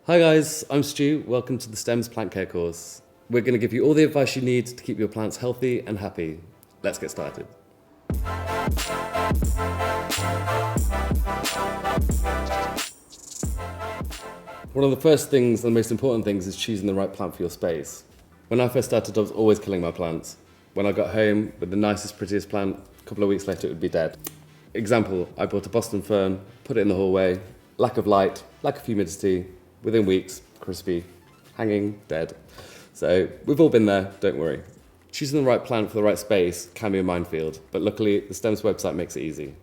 Hi guys, I'm Stu. Welcome to the Stems Plant Care course. We're going to give you all the advice you need to keep your plants healthy and happy. Let's get started. One of the first things and most important things is choosing the right plant for your space. When I first started, I was always killing my plants. When I got home with the nicest, prettiest plant, a couple of weeks later it would be dead. Example, I bought a Boston fern, put it in the hallway, lack of light, lack of humidity, within weeks, crispy, hanging, dead. So we've all been there, don't worry. Choosing the right plant for the right space can be a minefield, but luckily the Stems website makes it easy.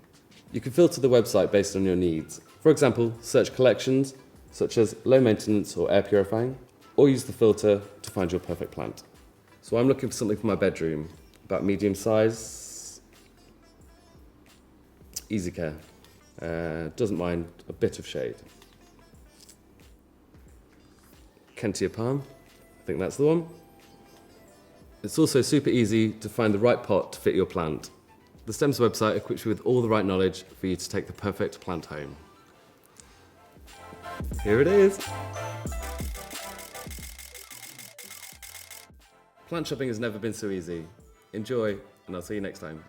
You can filter the website based on your needs. For example, search collections, such as low maintenance or air purifying, or use the filter to find your perfect plant. So I'm looking for something for my bedroom, about medium size, easy care, doesn't mind a bit of shade. Kentia palm, I think that's the one. It's also super easy to find the right pot to fit your plant. The Stems website equips you with all the right knowledge for you to take the perfect plant home. Here it is. Plant shopping has never been so easy. Enjoy, and I'll see you next time.